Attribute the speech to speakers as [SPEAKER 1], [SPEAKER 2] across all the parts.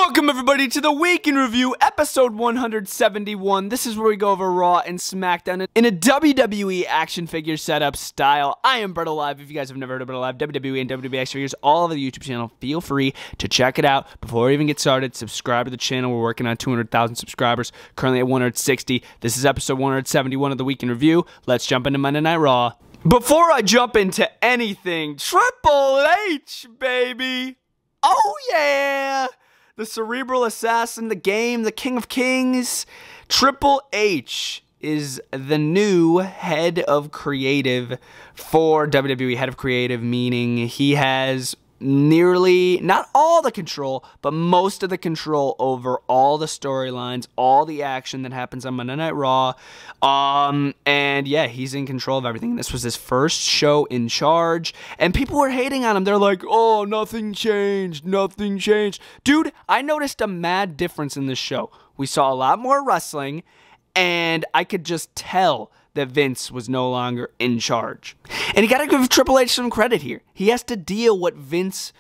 [SPEAKER 1] Welcome everybody to the Week in Review, episode 171. This is where we go over Raw and Smackdown in a WWE action figure setup style. I am BrettO Live. If you guys have never heard of BrettO Live, WWE and WWE action figures all over the YouTube channel. Feel free to check it out. Before we even get started, subscribe to the channel. We're working on 200,000 subscribers, currently at 160. This is episode 171 of the Week in Review. Let's jump into Monday Night Raw. Before I jump into anything, Triple H, baby. Oh yeah! The cerebral assassin, the game, the king of kings. Triple H is the new head of creative for WWE. Head of creative meaning he has nearly, not all the control, but most of the control over all the storylines, all the action that happens on Monday Night Raw. And yeah, he's in control of everything. This was his first show in charge, and people were hating on him. They're like, oh, nothing changed, nothing changed. Dude, I noticed a mad difference in this show. We saw a lot more wrestling, and I could just tell that Vince was no longer in charge. And you gotta give Triple H some credit here. He has to deal what Vince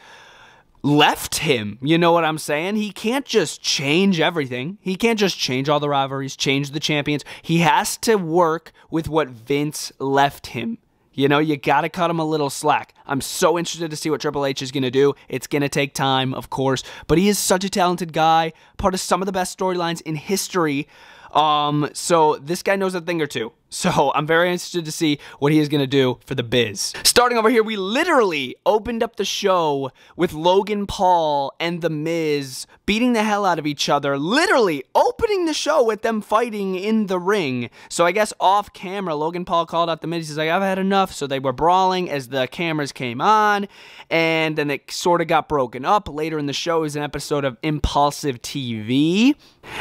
[SPEAKER 1] left him. You know what I'm saying? He can't just change everything. He can't just change all the rivalries, change the champions. He has to work with what Vince left him. You know, you gotta cut him a little slack. I'm so interested to see what Triple H is gonna do. It's gonna take time, of course, but he is such a talented guy, part of some of the best storylines in history. So this guy knows a thing or two. So I'm very interested to see what he is going to do for the biz. Starting over here, we literally opened up the show with Logan Paul and The Miz beating the hell out of each other. Literally opening the show with them fighting in the ring. So I guess off camera, Logan Paul called out The Miz. He's like, I've had enough. So they were brawling as the cameras came on. And then it sort of got broken up. Later in the show is an episode of Impulsive TV.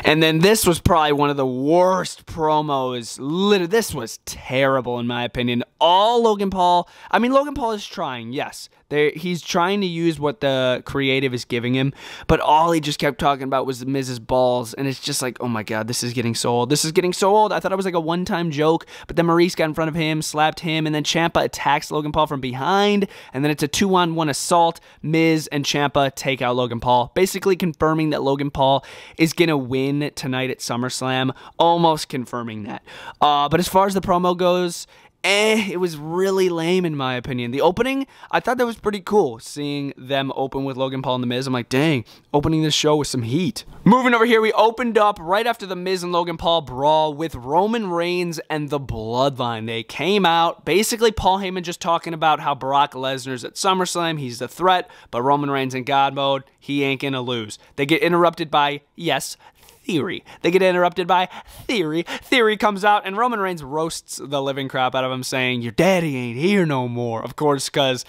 [SPEAKER 1] And then this was probably one of the worst promos. Literally, this was terrible in my opinion. All Logan Paul, I mean, Logan Paul is trying, yes. He's trying to use what the creative is giving him, but all he just kept talking about was the Miz's balls, and it's just like, oh my god, this is getting so old. This is getting so old. I thought it was like a one-time joke, but then Maurice got in front of him, slapped him, and then Ciampa attacks Logan Paul from behind, and then it's a 2-on-1 assault. Miz and Ciampa take out Logan Paul, basically confirming that Logan Paul is going to win tonight at SummerSlam, almost confirming that. But as far as the promo goes, it was really lame in my opinion. The opening, I thought that was pretty cool, seeing them open with Logan Paul and The Miz. I'm like, dang, opening this show with some heat. Moving over here, we opened up right after the Miz and Logan Paul brawl with Roman Reigns and the Bloodline. They came out, basically Paul Heyman just talking about how Brock Lesnar's at SummerSlam, he's the threat, but Roman Reigns in God mode, he ain't gonna lose. They get interrupted by, yes, Theory. They get interrupted by Theory. Theory comes out and Roman Reigns roasts the living crap out of him, saying, your daddy ain't here no more. Of course, because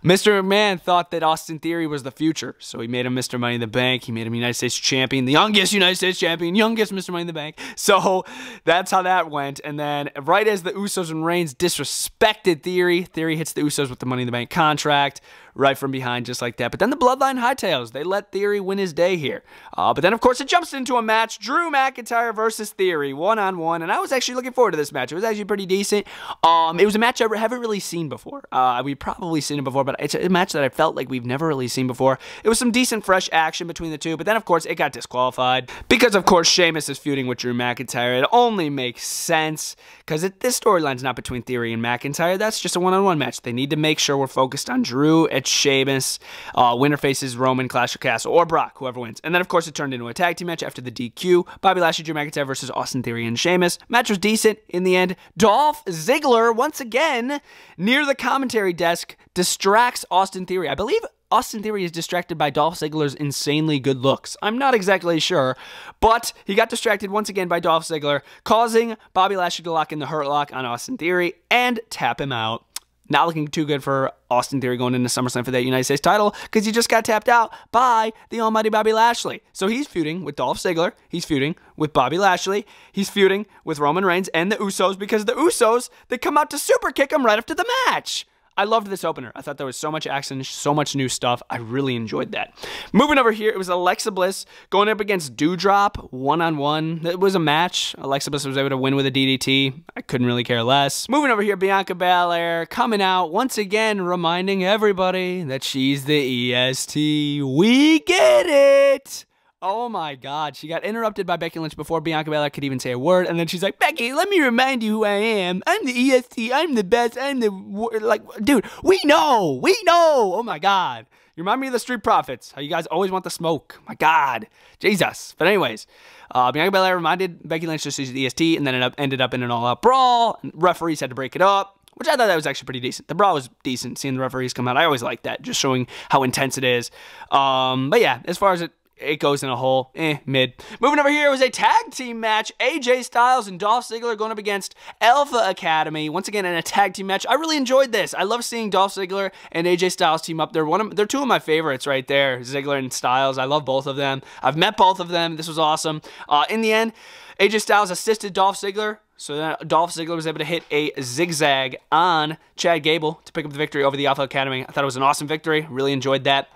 [SPEAKER 1] Mr. McMahon thought that Austin Theory was the future. So he made him Mr. Money in the Bank. He made him United States champion, the youngest United States champion, youngest Mr. Money in the Bank. So that's how that went. And then right as the Usos and Reigns disrespected Theory, Theory hits the Usos with the Money in the Bank contract right from behind just like that. But then the Bloodline hightails. They let Theory win his day here. But then, of course, it jumps into a match. Drew McIntyre versus Theory, one-on-one. And I was actually looking forward to this match. It was actually pretty decent. It was a match I haven't really seen before. We've probably seen it before, but it's a match that I felt like we've never really seen before. It was some decent, fresh action between the two. But then, of course, it got disqualified. Because, of course, Sheamus is feuding with Drew McIntyre. It only makes sense because this storyline's not between Theory and McIntyre. That's just a one-on-one match. They need to make sure we're focused on Drew at Sheamus. Winner faces Roman, Clash of Castle, or Brock, whoever wins. And then, of course, it turned into a tag team match after the DQ. Bobby Lashley, Drew McIntyre versus Austin Theory and Sheamus. Match was decent in the end. Dolph Ziggler, once again, near the commentary desk, distracts Austin Theory. I believe Austin Theory is distracted by Dolph Ziggler's insanely good looks. I'm not exactly sure, but he got distracted once again by Dolph Ziggler, causing Bobby Lashley to lock in the Hurt Lock on Austin Theory and tap him out. Not looking too good for Austin Theory going into SummerSlam for that United States title because he just got tapped out by the almighty Bobby Lashley. So he's feuding with Dolph Ziggler. He's feuding with Bobby Lashley. He's feuding with Roman Reigns and the Usos because the Usos, they come out to super kick him right after the match. I loved this opener. I thought there was so much action, so much new stuff. I really enjoyed that. Moving over here, it was Alexa Bliss going up against Dewdrop, one-on-one. It was a match. Alexa Bliss was able to win with a DDT. I couldn't really care less. Moving over here, Bianca Belair coming out, once again reminding everybody that she's the EST. We get it! Oh my God. She got interrupted by Becky Lynch before Bianca Belair could even say a word. And then she's like, Becky, let me remind you who I am. I'm the EST. I'm the best. I'm the, like, dude, we know. Oh my God. You remind me of the Street Profits. How you guys always want the smoke. My God. Jesus. But anyways, Bianca Belair reminded Becky Lynch to use the EST and then ended up in an all-out brawl. And referees had to break it up, which I thought that was actually pretty decent. The brawl was decent, seeing the referees come out. I always like that, just showing how intense it is. But yeah, as far as it goes in a whole, mid. Moving over here was a tag team match. AJ Styles and Dolph Ziggler going up against Alpha Academy. Once again, in a tag team match. I really enjoyed this. I love seeing Dolph Ziggler and AJ Styles team up. They're two of my favorites right there, Ziggler and Styles. I love both of them. I've met both of them. This was awesome. In the end, AJ Styles assisted Dolph Ziggler, so that Dolph Ziggler was able to hit a zigzag on Chad Gable to pick up the victory over the Alpha Academy. I thought it was an awesome victory. Really enjoyed that.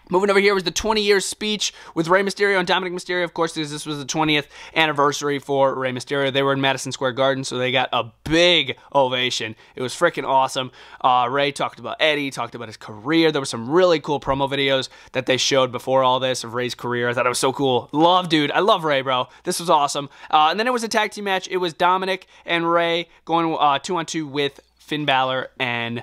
[SPEAKER 1] Moving over here was the 20-year speech with Rey Mysterio and Dominik Mysterio, of course, because this was the 20th anniversary for Rey Mysterio. They were in Madison Square Garden, so they got a big ovation. It was freaking awesome. Rey talked about Eddie, talked about his career. There were some really cool promo videos that they showed before all this of Rey's career. I thought it was so cool. Dude. I love Rey, bro. This was awesome. And then it was a tag team match. It was Dominik and Rey going 2-on-2 with Finn Balor and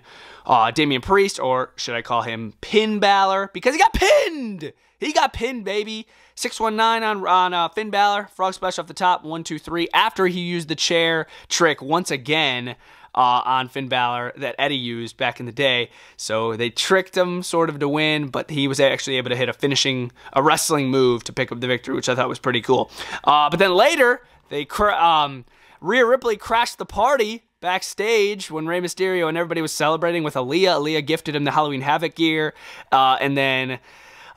[SPEAKER 1] Damian Priest, or should I call him Pin Balor? Because he got pinned! He got pinned, baby. 619 on Finn Balor. Frog splash off the top. 1, 2, 3. After he used the chair trick once again on Finn Balor that Eddie used back in the day. So they tricked him sort of to win, but he was actually able to hit a wrestling move to pick up the victory, which I thought was pretty cool. But then later, Rhea Ripley crashed the party backstage when Rey Mysterio and everybody was celebrating with Aaliyah. Aaliyah gifted him the Halloween Havoc gear. And then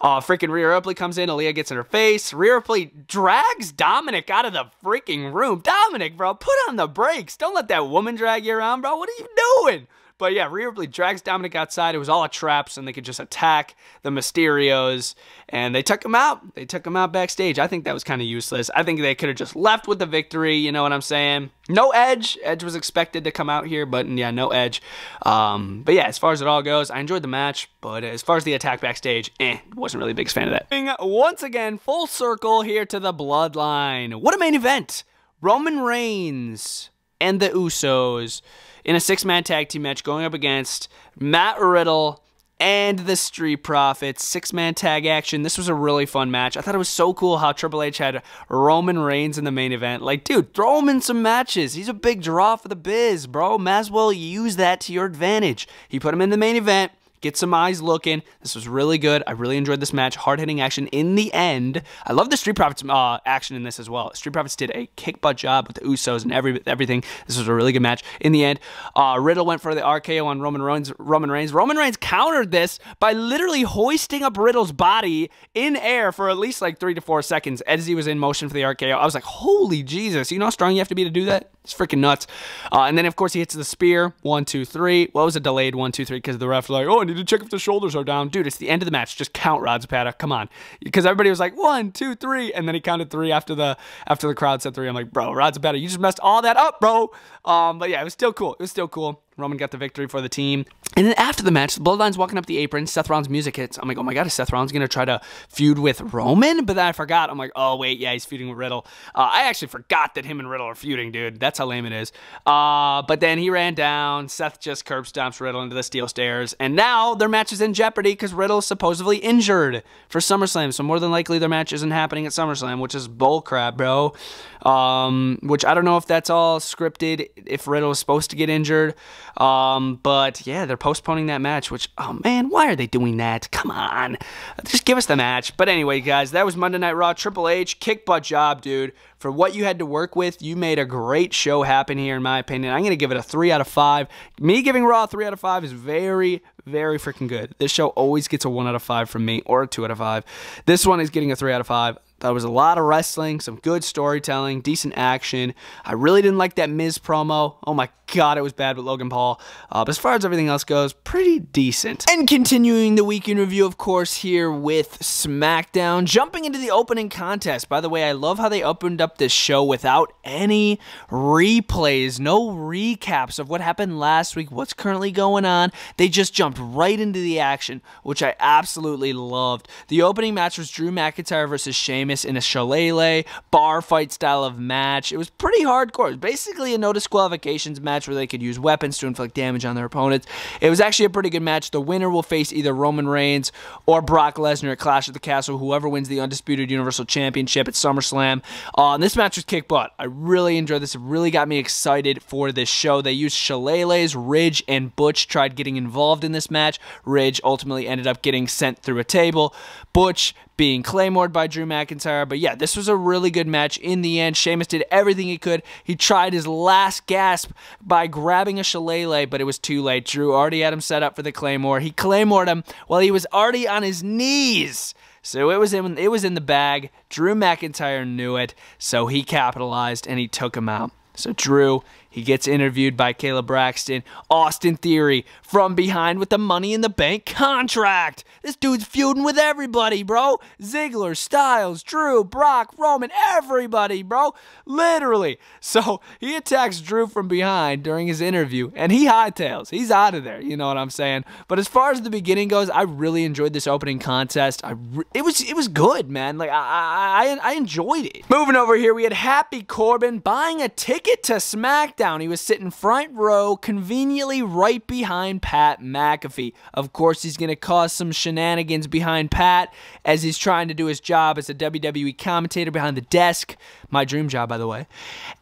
[SPEAKER 1] freaking Rhea Ripley comes in. Aaliyah gets in her face. Rhea Ripley drags Dominik out of the freaking room. Dominik, bro, put on the brakes. Don't let that woman drag you around, bro. What are you doing? But yeah, Rhea Ripley drags Dominik outside. It was all a trap, so they could just attack the Mysterios, and they took him out. They took him out backstage. I think that was kind of useless. I think they could have just left with the victory, you know what I'm saying? No Edge. Edge was expected to come out here, but yeah, no Edge. But yeah, as far as it all goes, I enjoyed the match, but as far as the attack backstage, wasn't really a big fan of that. Once again, full circle here to the Bloodline. What a main event! Roman Reigns and the Usos in a 6-man tag team match going up against Matt Riddle and the Street Profits. 6-man tag action. This was a really fun match. I thought it was so cool how Triple H had Roman Reigns in the main event. Like, dude, throw him in some matches. He's a big draw for the biz, bro. Might as well use that to your advantage. He put him in the main event. Get some eyes looking. This was really good. I really enjoyed this match. Hard-hitting action in the end. I love the Street Profits action in this as well. Street Profits did a kick-butt job with the Usos and everything. This was a really good match. In the end, Riddle went for the RKO on Roman Reigns. Roman Reigns countered this by literally hoisting up Riddle's body in air for at least like 3 to 4 seconds as he was in motion for the RKO. I was like, holy Jesus. You know how strong you have to be to do that? It's freaking nuts. And then, of course, he hits the spear. 1, 2, 3. Well, it was a delayed 1, 2, 3 because the ref was like, oh, I need to check if the shoulders are down. Dude, it's the end of the match. Just count, Rod's Paddock. Come on. Because everybody was like, 1, 2, 3. And then he counted 3 after the crowd said 3. I'm like, bro, Rod's Paddock, you just messed all that up, bro. But yeah, it was still cool. It was still cool. Roman got the victory for the team. And then after the match, the Bloodline's walking up the apron. Seth Rollins' music hits. I'm like, oh my God, is Seth Rollins going to try to feud with Roman? But then I forgot. I'm like, oh wait, yeah, he's feuding with Riddle. I actually forgot that him and Riddle are feuding, dude. That's how lame it is. But then he ran down. Seth just curb stomps Riddle into the steel stairs. And now their match is in jeopardy because Riddle is supposedly injured for SummerSlam. So more than likely their match isn't happening at SummerSlam, which is bullcrap, bro. Which I don't know if that's all scripted, if Riddle is supposed to get injured. But yeah, they're postponing that match, which, oh man, why are they doing that? Come on. Just give us the match. But anyway, guys, that was Monday Night Raw. Triple H, kick butt job, dude. For what you had to work with, you made a great show happen here, in my opinion. I'm going to give it a 3 out of 5. Me giving Raw a 3 out of 5 is very, very freaking good. This show always gets a 1 out of 5 from me, or a 2 out of 5. This one is getting a 3 out of 5. There was a lot of wrestling, some good storytelling, decent action. I really didn't like that Miz promo. Oh my God, it was bad with Logan Paul. But as far as everything else goes, pretty decent. And continuing the week in review, of course, here with SmackDown. Jumping into the opening contest. By the way, I love how they opened up this show without any replays, no recaps of what happened last week, what's currently going on. They just jumped right into the action, which I absolutely loved. The opening match was Drew McIntyre versus Sheamus. Sheamus in a shillelagh bar fight style of match. It was pretty hardcore. It was basically a no disqualifications match where they could use weapons to inflict damage on their opponents. It was actually a pretty good match. The winner will face either Roman Reigns or Brock Lesnar at Clash at the Castle, whoever wins the Undisputed Universal Championship at SummerSlam. This match was kick butt. I really enjoyed this. It really got me excited for this show. They used shillelaghs. Ridge and Butch tried getting involved in this match. Ridge ultimately ended up getting sent through a table. Butch being claymored by Drew McIntyre. But yeah, this was a really good match in the end. Sheamus did everything he could. He tried his last gasp by grabbing a shillelagh, but it was too late. Drew already had him set up for the claymore. He claymored him while he was already on his knees. So it was in the bag. Drew McIntyre knew it, so he capitalized and he took him out. So Drew, he gets interviewed by Kayla Braxton. Austin Theory from behind with the Money in the Bank contract. This dude's feuding with everybody, bro. Ziggler, Styles, Drew, Brock, Roman, everybody, bro. Literally. So he attacks Drew from behind during his interview, and he hightails. He's out of there, you know what I'm saying? But as far as the beginning goes, I really enjoyed this opening contest. It was good, man. Like I enjoyed it. Moving over here, we had Happy Corbin buying a ticket to Smackdown. He was sitting front row, conveniently right behind Pat McAfee. Of course, he's going to cause some shenanigans behind Pat as he's trying to do his job as a WWE commentator behind the desk. My dream job, by the way.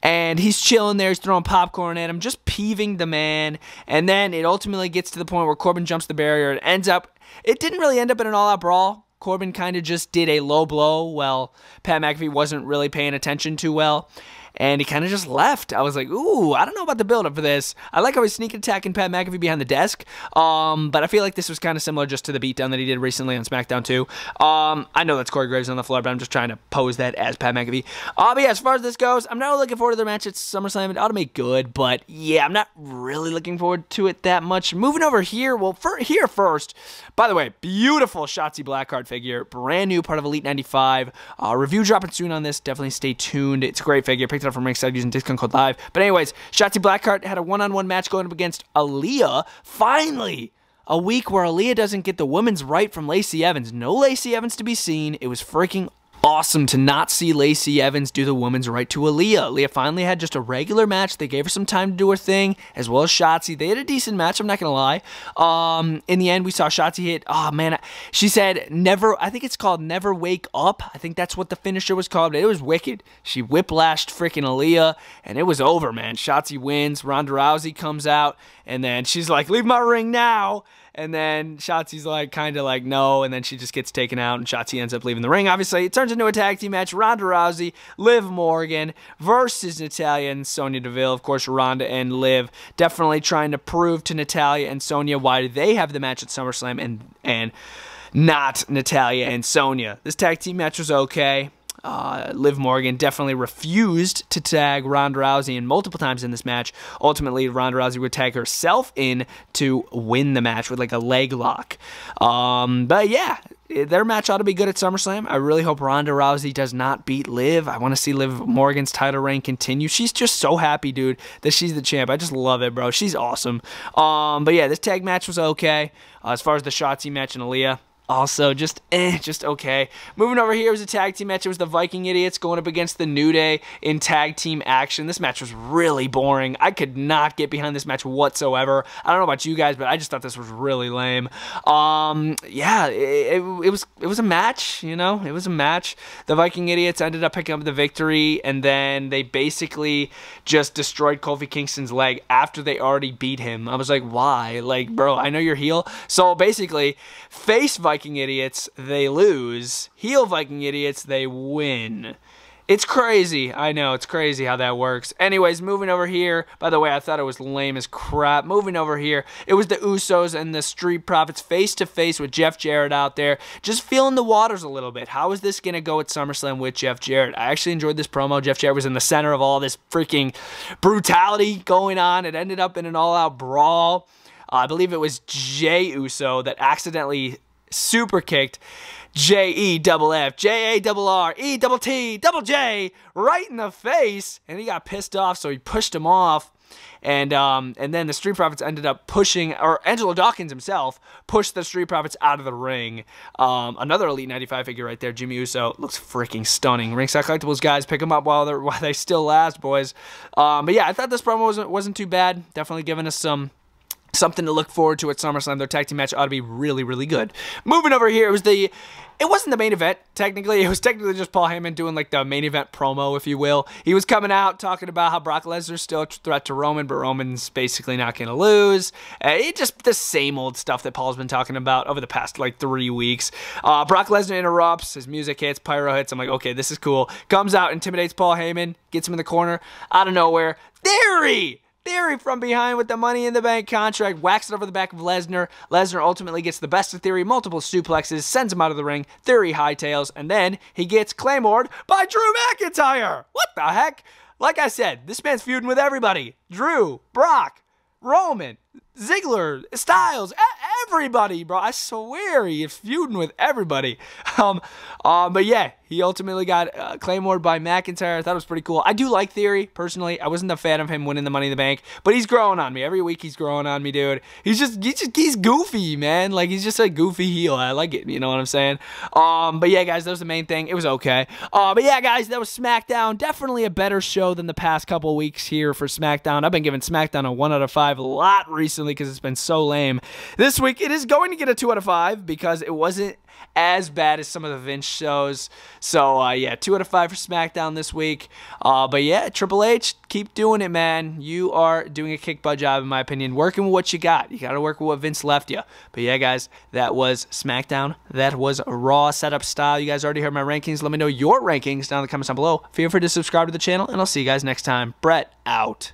[SPEAKER 1] And he's chilling there. He's throwing popcorn at him, just peeving the man. And then it ultimately gets to the point where Corbin jumps the barrier. It didn't really end up in an all-out brawl. Corbin kind of just did a low blow. Well, Pat McAfee wasn't really paying attention too well. And he kind of just left. I was like, ooh, I don't know about the build-up for this. I like how he's sneak attacking Pat McAfee behind the desk. But I feel like this was kind of similar just to the beatdown that he did recently on SmackDown 2. I know that's Corey Graves on the floor, but I'm just trying to pose that as Pat McAfee. But yeah, as far as this goes, I'm not really looking forward to their match at SummerSlam. It ought to be good, but yeah, I'm not really looking forward to it that much. Moving over here, well, here first. By the way, beautiful Shotzi Blackheart figure. Brand new, part of Elite 95. Review dropping soon on this. Definitely stay tuned. It's a great figure. Picked it up from Ringside using discount code LIVE. But anyways, Shotzi Blackheart had a one-on-one match going up against Aaliyah. Finally, a week where Aaliyah doesn't get the women's right from Lacey Evans. No Lacey Evans to be seen. It was freaking awesome to not see Lacey Evans do the women's right to Aaliyah. Aaliyah finally had just a regular match. They gave her some time to do her thing, as well as Shotzi. They had a decent match, I'm not going to lie. In the end, we saw Shotzi hit, oh man, she said, never, I think it's called Never Wake Up. I think that's what the finisher was called. It was wicked. She whiplashed freaking Aaliyah, and it was over, man. Shotzi wins. Ronda Rousey comes out, and then she's like, leave my ring now. And then Shotzi's like, kind of like, no. And then she just gets taken out, and Shotzi ends up leaving the ring. Obviously, it turns into a tag team match. Ronda Rousey, Liv Morgan versus Natalya and Sonya Deville. Of course, Ronda and Liv definitely trying to prove to Natalya and Sonya why they have the match at SummerSlam and not Natalya and Sonya. This tag team match was okay. Liv Morgan definitely refused to tag Ronda Rousey in multiple times in this match. Ultimately, Ronda Rousey would tag herself in to win the match with like a leg lock. But yeah, their match ought to be good at SummerSlam. I really hope Ronda Rousey does not beat Liv. I want to see Liv Morgan's title reign continue. She's just so happy, dude, that she's the champ. I just love it, bro. She's awesome. But yeah, this tag match was okay. As far as the Shotzi match and Aaliyah, also, just okay. Moving over here was a tag team match. It was the Viking Idiots going up against the New Day in tag team action. This match was really boring. I could not get behind this match whatsoever. I don't know about you guys, but I just thought this was really lame. Yeah, it was a match, you know? It was a match. The Viking Idiots ended up picking up the victory, and then they basically just destroyed Kofi Kingston's leg after they already beat him. I was like, why? Like, bro, I know you're heel. So basically, face Viking Idiots, they lose. Heel Viking Idiots, they win. It's crazy. I know, it's crazy how that works. Anyways, moving over here. By the way, I thought it was lame as crap. Moving over here, it was the Usos and the Street Profits face-to-face with Jeff Jarrett out there. Just feeling the waters a little bit. How is this going to go at SummerSlam with Jeff Jarrett? I actually enjoyed this promo. Jeff Jarrett was in the center of all this freaking brutality going on. It ended up in an all-out brawl. I believe it was Jey Uso that accidentally super kicked Jeff, Jarrett right in the face, and he got pissed off, so he pushed him off. And then the Street Profits ended up pushing, or Angelo Dawkins himself pushed the Street Profits out of the ring. Another Elite 95 figure right there, Jimmy Uso. Looks freaking stunning. Ringside Collectibles guys, pick them up while they still last, boys. But yeah, I thought this promo wasn't too bad. Definitely giving us something to look forward to at SummerSlam. Their tag team match ought to be really, really good. Moving over here, it wasn't the main event, technically. It was technically just Paul Heyman doing, like, the main event promo, if you will. He was coming out talking about how Brock Lesnar's still a threat to Roman, but Roman's basically not going to lose. Just the same old stuff that Paul's been talking about over the past, like, 3 weeks. Brock Lesnar interrupts. His music hits. Pyro hits. I'm like, okay, this is cool. Comes out, intimidates Paul Heyman, gets him in the corner. Out of nowhere. Theory from behind with the Money in the Bank contract, whacks it over the back of Lesnar. Lesnar ultimately gets the best of Theory, multiple suplexes, sends him out of the ring. Theory hightails, and then he gets claymored by Drew McIntyre. What the heck? Like I said, this man's feuding with everybody. Drew, Brock, Roman, Ziggler, Styles, everybody, bro. I swear he is feuding with everybody. But yeah, he ultimately got claymored by McIntyre. I thought it was pretty cool. I do like Theory, personally. I wasn't a fan of him winning the Money in the Bank, but he's growing on me. Every week he's growing on me, dude. He's goofy, man. Like, he's just a goofy heel. I like it, you know what I'm saying? But yeah, guys, that was the main thing. It was okay. But yeah, guys, that was SmackDown. Definitely a better show than the past couple weeks here for SmackDown. I've been giving SmackDown a 1 out of 5 a lot recently because it's been so lame. This week, it is going to get a 2 out of 5 because it wasn't as bad as some of the Vince shows. So, yeah, 2 out of 5 for SmackDown this week. But yeah, Triple H, keep doing it, man. You are doing a kick butt job, in my opinion. Working with what you got. You got to work with what Vince left you. But yeah, guys, that was SmackDown. That was Raw setup style. You guys already heard my rankings. Let me know your rankings down in the comments down below. Feel free to subscribe to the channel, and I'll see you guys next time. Brett, out.